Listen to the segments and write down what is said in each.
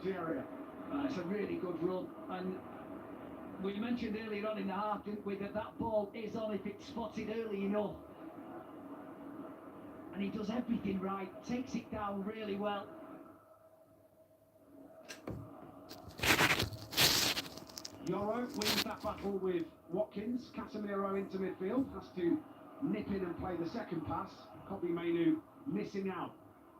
penalty area. It's a really good run, and we mentioned earlier on in the half, didn't we, that ball is on if it's spotted early enough. And he does everything right, takes it down really well. Yoro wins that battle with Watkins. Casemiro into midfield, has to nip in and play the second pass. Kobbie Mainoo missing out.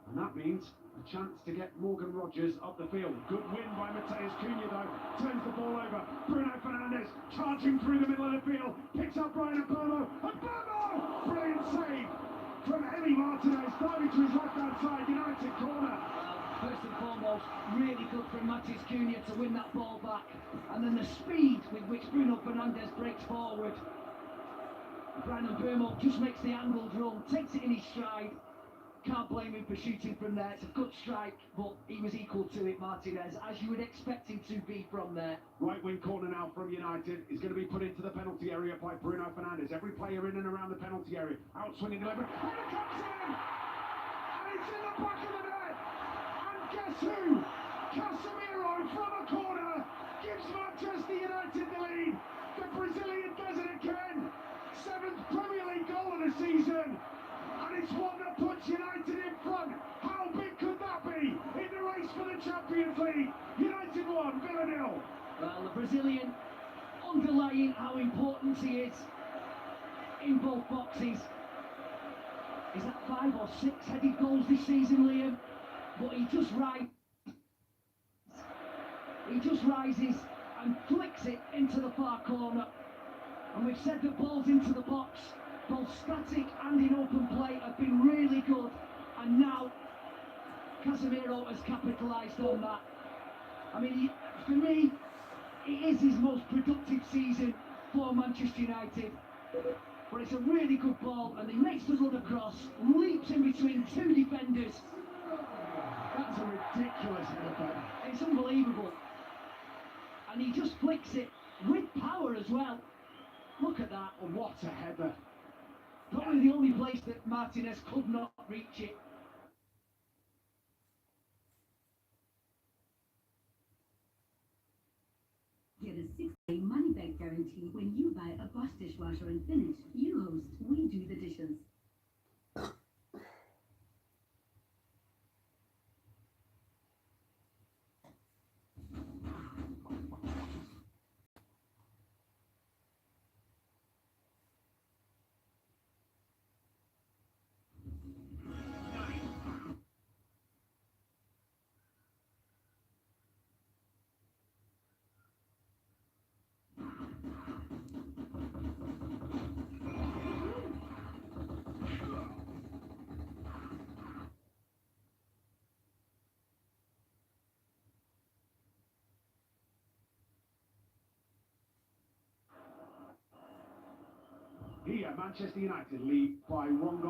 And that means a chance to get Morgan Rogers up the field. Good win by Mateus Cunha though. Turns the ball over. Bruno Fernandes charging through the middle of the field. Picks up Brian Mbeumo. Mbeumo! Brilliant save from Emi Martinez. Diving to his left-hand side. United corner. First and foremost, really good from Mateus Cunha to win that ball back. And then the speed with which Bruno Fernandes breaks forward. Brian Mbeumo just makes the angled run, takes it in his stride. Can't blame him for shooting from there. It's a good strike, but he was equal to it, Martinez, as you would expect him to be from there. Right wing corner now from United is going to be put into the penalty area by Bruno Fernandes. Every player in and around the penalty area. Outswinging delivery. And it comes in! And it's in the back of the net! And guess who? Casemiro from a corner gives Manchester United the lead. The Brazilian does it again. 7th Premier League goal of the season. And it's one that puts United in front. How big could that be in the race for the Champions League? United 1, Villa 0. Well, the Brazilian underlying how important he is in both boxes. Is that 5 or 6 headed goals this season, Liam? But he just rises and flicks it into the far corner. And we've said that balls into the box, both static and in open play, have been really good. And now Casemiro has capitalised on that. I mean, for me, it is his most productive season for Manchester United. But it's a really good ball, and he makes the run across, leaps in between 2 defenders. That's a ridiculous header. It's unbelievable. And he just flicks it with power as well. Look at that. Oh, what a header. Probably the only place that Martinez could not reach it. Get a 6-day money-back guarantee when you buy a Bosch dishwasher and Finish. You host, we do the dishes. Here, Manchester United lead by 1-0,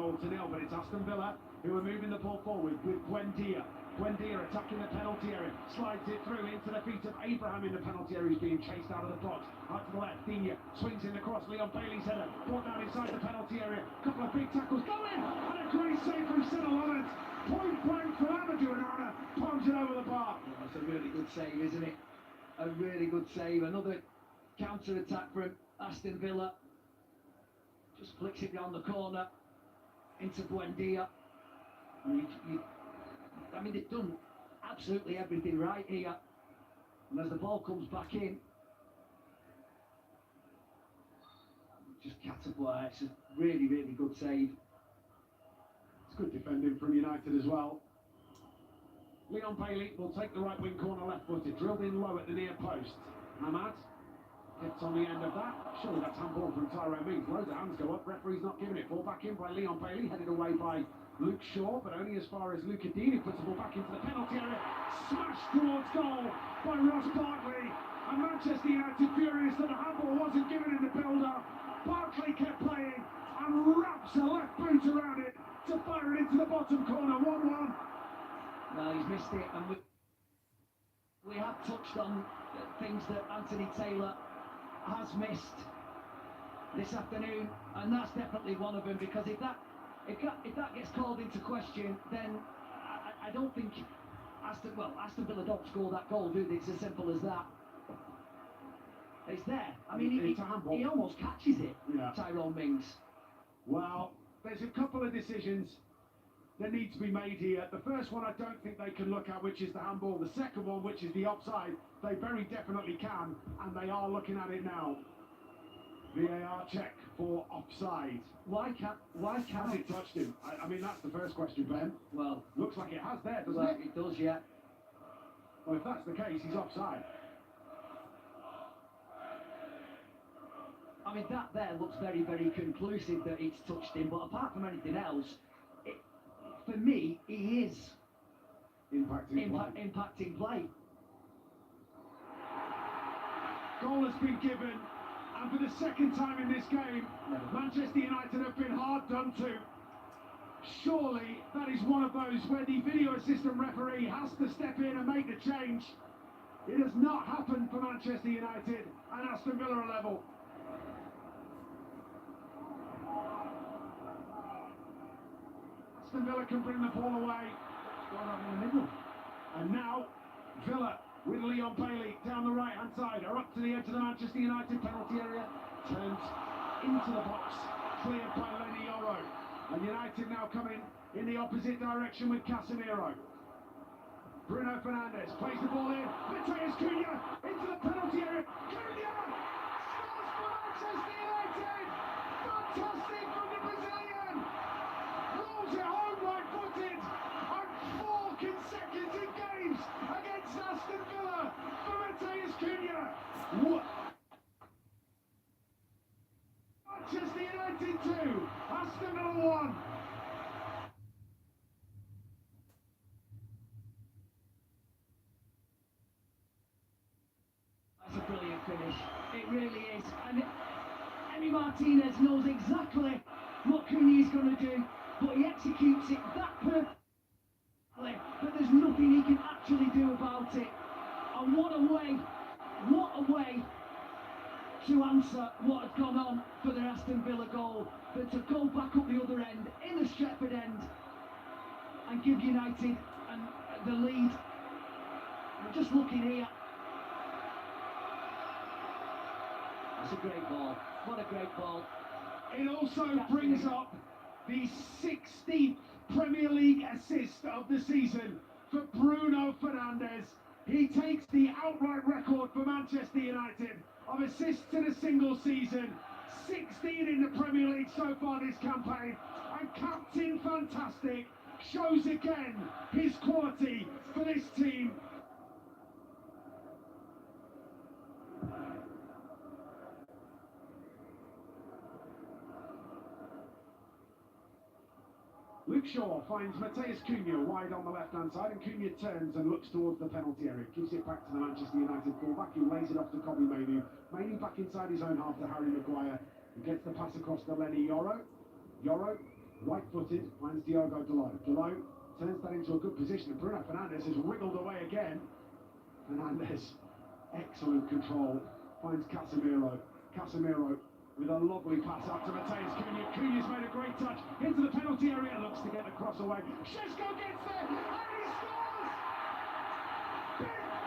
but it's Aston Villa who are moving the ball forward with Buendia. Buendia attacking the penalty area, slides it through into the feet of Abraham in the penalty area. He's being chased out of the box. Out to the left, Digne swings in the cross. Leon Bailey's header brought down inside the penalty area. Couple of big tackles, go in, and a great save from Sinner. Point blank from Amadou Onana, palms it over the bar. Oh, that's a really good save, isn't it? A really good save. Another counter-attack from Aston Villa. Just flicks it down the corner into Buendia. I mean, they've done absolutely everything right here. And as the ball comes back in, just catapult. It's a really, really good save. It's good defending from United as well. Leon Bailey will take the right wing corner left-footed, drilled in low at the near post. Ahmad gets on the end of that. Surely that's handball from Tyrone Mings. Loads of hands go up. Referee's not giving it. Ball back in by Leon Bailey, headed away by Luke Shaw, but only as far as Luca Dini puts the ball back into the penalty area. Smashed towards goal by Ross Barkley. And Manchester United furious that the handball wasn't given in the build-up. Barkley kept playing and wraps a left boot around it to fire it into the bottom corner. 1-1. No, he's missed it, and we have touched on things that Anthony Taylor has missed this afternoon, and that's definitely one of them, because if that gets called into question, then I don't think Aston Villa don't score that goal, do they? It's as simple as that. It's there. I mean, It's a handball. he almost catches it, Yeah. Tyrone Mings. Well, there's a couple of decisions that need to be made here. The first one I don't think they can look at, which is the handball. The second one, which is the offside, they very definitely can, and they are looking at it now. VAR check for offside. Why can't Has it touched him? I mean, that's the first question, Ben. Well, Looks like it has there, doesn't well, it? it does, yeah. Well, if that's the case, he's offside. I mean, that there looks very, very conclusive that it's touched him, but apart from anything else, for me, he is impacting play. Goal has been given, and for the second time in this game, Manchester United have been hard done to. Surely that is one of those where the video assistant referee has to step in and make the change. It has not happened for Manchester United, and Aston Villa are level. Aston Villa can bring the ball away. Going on in the middle. And now, Villa with Leon Bailey down the right-hand side are up to the edge of the Manchester United penalty area. Turns into the box, cleared by Lenny Yoro. And United now coming in the opposite direction with Casemiro. Bruno Fernandes plays the ball in. Mateus Cunha into the penalty area. Cunha scores for Manchester United. Fantastic from the Brazilian. Rolls it home right-footed. And 4 consecutive games against Aston Villa for Mateus Cunha. Manchester United 2, Aston Villa 1. That's a brilliant finish. It really is. And Emi Martinez knows exactly what Cunha is going to do, but he executes it that perfectly. But there's nothing he can actually do about it. And what a way to answer what had gone on for the Aston Villa goal, but to go back up the other end, in the Stretford end, and give United the lead. I'm just looking here. That's a great ball. What a great ball. It also brings up the 16th Premier League assist of the season for Bruno Fernandes. He takes the outright record for Manchester United of assists in a single season. 16 in the Premier League so far this campaign. And Captain Fantastic shows again his quality for this team. Luke Shaw finds Mateus Cunha wide on the left-hand side, and Cunha turns and looks towards the penalty area. Gives it back to the Manchester United fullback, who lays it off to Kobbie Mainoo. Mainoo back inside his own half to Harry Maguire, who gets the pass across to Lenny Yoro. Yoro, right-footed, finds Diogo Dalot. Dalot turns that into a good position, and Bruno Fernandes has wriggled away again. Fernandes, excellent control, finds Casemiro. Casemiro with a lovely pass up to Mateus Cunha. Cunha's made a great touch into the penalty area, looks to get the cross away. Šeško gets there, and he scores!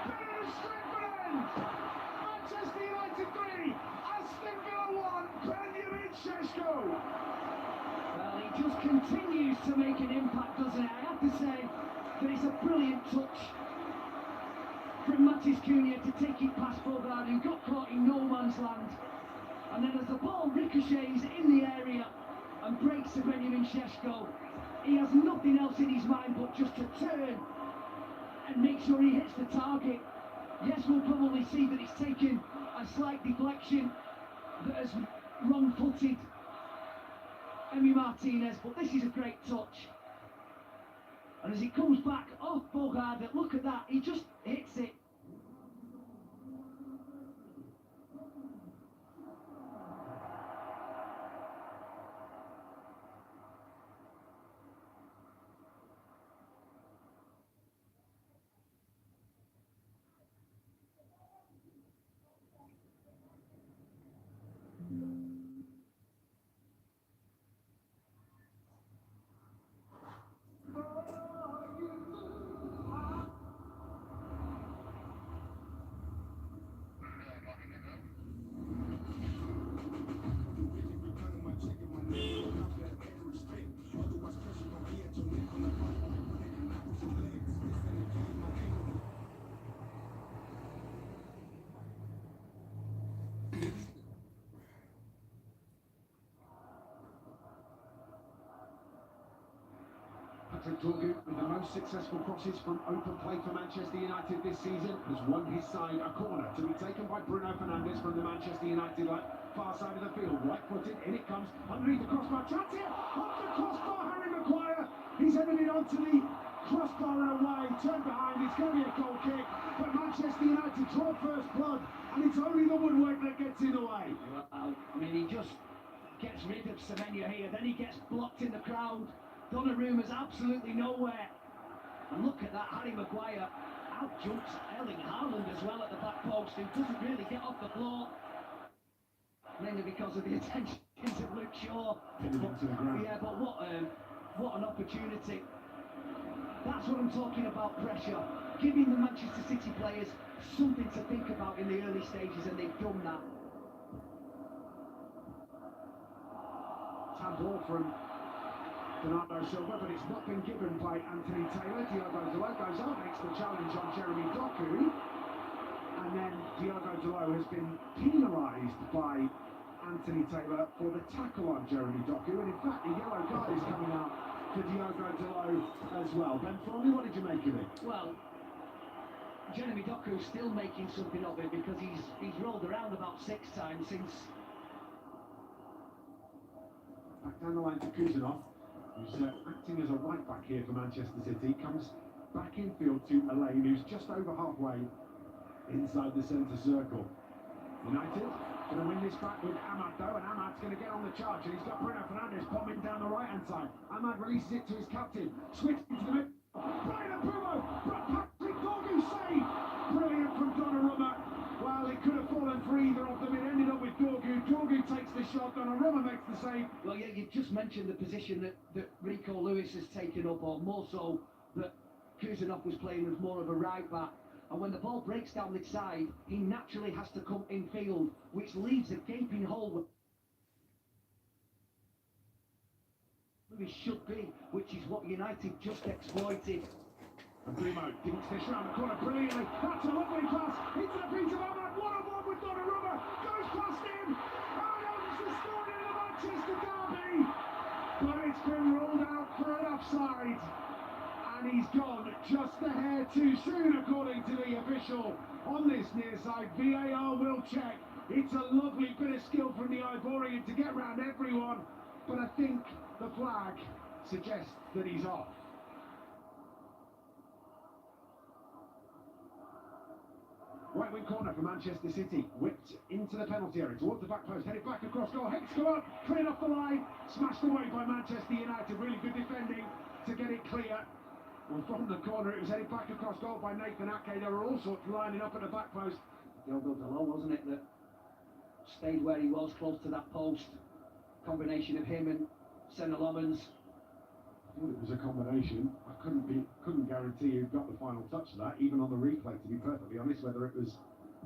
Big Stretford end! Manchester United 3, Aston Villa 1, Benjamin Šeško! Well, he just continues to make an impact, doesn't it? I have to say that it's a brilliant touch from Mateus Cunha to take it past Bogard, who got caught in no man's land. And then as the ball ricochets in the area and breaks to Benjamin Šeško, he has nothing else in his mind but just to turn and make sure he hits the target. Yes, we'll probably see that it's taken a slight deflection that has wrong-footed Emi Martinez, but this is a great touch. And as it comes back off Bogard, look at that, he just hits it. Torey, with the most successful crosses from open play for Manchester United this season, has won his side a corner to be taken by Bruno Fernandes from the Manchester United far side of the field. Right-footed, in it comes, underneath the crossbar, chance here, off the crossbar, Harry Maguire, he's headed it onto the crossbar and away, turned behind, it's going to be a goal kick, but Manchester United draw first blood, and it's only the woodwork that gets in the way. Well, I mean, he just gets rid of Semenyo here, then he gets blocked in the crowd. Donnarumma's absolutely nowhere. And look at that, Harry Maguire out jumps Erling Haaland as well at the back post, who doesn't really get off the floor. Mainly because of the attentions of Luke Shaw. Yeah, but what an opportunity. That's what I'm talking about, pressure. Giving the Manchester City players something to think about in the early stages, and they've done that. Tap ball from Bernardo Silva, but it's not been given by Anthony Taylor. Diogo Dalot goes on, makes the challenge on Jeremy Doku. And then Diogo Dalot has been penalised by Anthony Taylor for the tackle on Jeremy Doku. And in fact, the yellow card is coming out for Diogo Dalot as well. Ben Thornley, what did you make of it? Well, Jeremy Doku's still making something of it, because he's rolled around about 6 times since. Back down the line to Kuzanov, who's acting as a right back here for Manchester City, comes back infield to Elaine, who's just over halfway inside the centre circle. United going to win this back with Ahmad though, and Ahmad's going to get on the charge, and he's got Bruno Fernandes bombing down the right hand side. Ahmad releases it to his captain, switches to the middle. Brian Abumo, Patrick Dorgu save! Brilliant from Donnarumma. Well, it could have fallen for either of them. It ended up with Dorgu. Dorgu takes the shot, Donnarumma makes the save. Well, yeah, you just mentioned the position that Rico Lewis has taken up, or more so that Kuzanov was playing as more of a right back. And when the ball breaks down the side, he naturally has to come infield, which leaves a gaping hole Lewis should be, which is what United just exploited. And Bruno dinks this round the corner brilliantly. That's a lovely pass into the feet of Ahmad. One-on-one with Donnarumma. Goes past him. Adams has scored in the Manchester derby. But it's been ruled out for an offside. And he's gone just a hair too soon, according to the official on this near side. VAR will check. It's a lovely bit of skill from the Ivorian to get round everyone, but I think the flag suggests that he's off. Right wing corner for Manchester City, whipped into the penalty area towards the back post, headed back across goal. Hex go up, cleared off the line, smashed away by Manchester United. Really good defending to get it clear. Well, from the corner, it was headed back across goal by Nathan Ake. There were all sorts lining up at the back post. Diogo Dalot, wasn't it, that stayed where he was, close to that post. Combination of him and Senna-Lomans. I thought it was a combination. I couldn't guarantee who got the final touch of that, even on the replay, to be perfectly honest, whether it was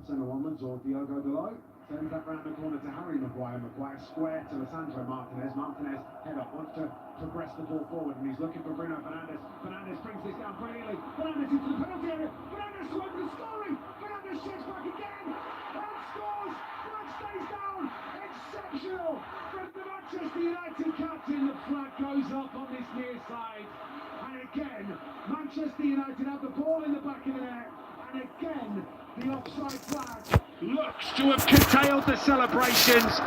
Senna-Lomans or Diogo Dalot. Sends that round the corner to Harry Maguire. Maguire square to Lisandro Martinez. Martinez head up, wants to progress the ball forward, and he's looking for Bruno Fernandes. Fernandes brings this down brilliantly. Fernandes into the penalty area. Fernandes to open the scoring. Fernandes checks back again and scores. Flag stays down. Exceptional from the Manchester United captain. The flag goes up on this near side, and again Manchester United have the ball in the back of the net, and again the offside flag looks to have curtailed the celebrations.